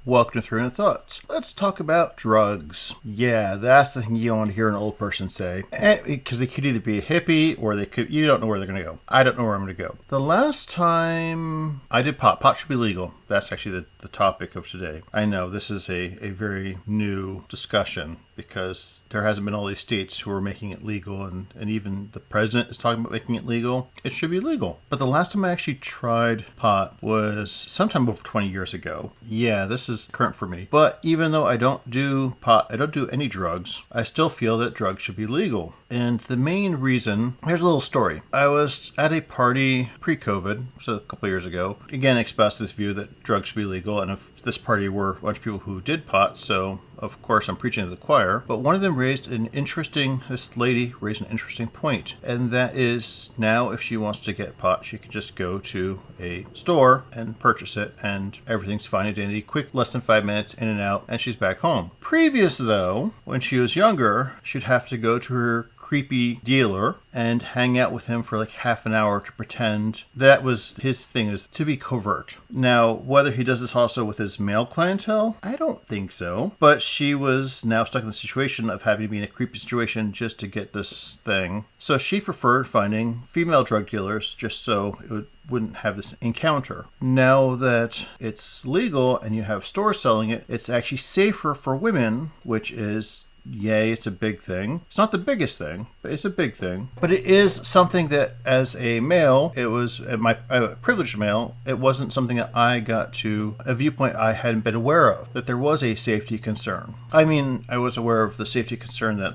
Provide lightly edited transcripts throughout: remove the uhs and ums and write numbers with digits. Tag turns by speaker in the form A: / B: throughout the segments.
A: Welcome to 300 Thoughts. Let's talk about drugs. Yeah, that's the thing you want to hear an old person say. Because they could either be a hippie or you don't know where they're going to go. I don't know where I'm going to go. The last time I did pot should be legal. That's actually the topic of today. I know this is a very new discussion because there hasn't been all these states who are making it legal, and even the president is talking about making it legal. It should be legal. But the last time I actually tried pot was sometime over 20 years ago. Yeah, this is current for me. But even though I don't do pot, I don't do any drugs, I still feel that drugs should be legal. And the main reason, here's a little story. I was at a party pre-COVID, so a couple of years ago, again expressed this view that drugs should be legal, and if this party were a bunch of people who did pot, so of course I'm preaching to the choir, but one of them this lady raised an interesting point, and that is now if she wants to get pot, she could just go to a store and purchase it, and everything's fine and dandy, quick, less than 5 minutes, in and out, and she's back home. Previous though, when she was younger, she'd have to go to her creepy dealer and hang out with him for like half an hour to pretend that was his thing, is to be covert. Now, whether he does this also with his male clientele, I don't think so. But she was now stuck in the situation of having to be in a creepy situation just to get this thing. So she preferred finding female drug dealers just so it wouldn't have this encounter. Now that it's legal and you have stores selling it, it's actually safer for women, which is, yay, it's a big thing. It's not the biggest thing, but it's a big thing. But it is something that, as a male, it was a privileged male, it wasn't something that I got to a viewpoint I hadn't been aware of, that there was a safety concern. I mean, I was aware of the safety concern that,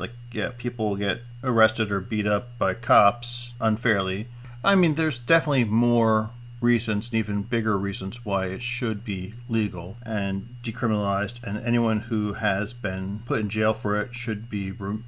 A: people get arrested or beat up by cops unfairly. I mean, there's definitely more reasons and even bigger reasons why it should be legal and decriminalized, and anyone who has been put in jail for it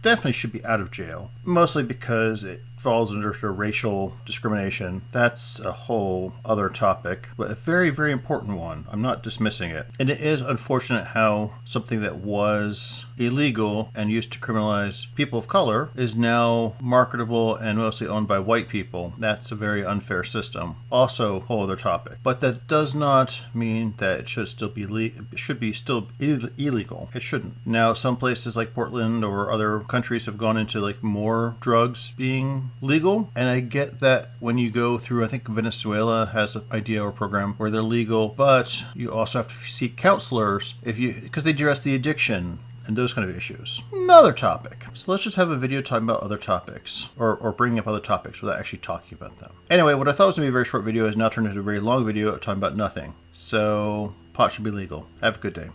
A: definitely should be out of jail, mostly because it falls under racial discrimination. That's a whole other topic, but a very, very important one. I'm not dismissing it. And it is unfortunate how something that was illegal and used to criminalize people of color is now marketable and mostly owned by white people. That's a very unfair system. Also, a whole other topic. But that does not mean that it should still be illegal. It shouldn't. Now, some places like Portland or other countries have gone into more drugs being legal, and I get that when you go through, I think Venezuela has an idea or program where they're legal, but you also have to seek counselors because they address the addiction and those kind of issues. Another topic. So let's just have a video talking about other topics, or bringing up other topics without actually talking about them. Anyway, what I thought was going to be a very short video has now turned into a very long video talking about nothing. So pot should be legal. Have a good day.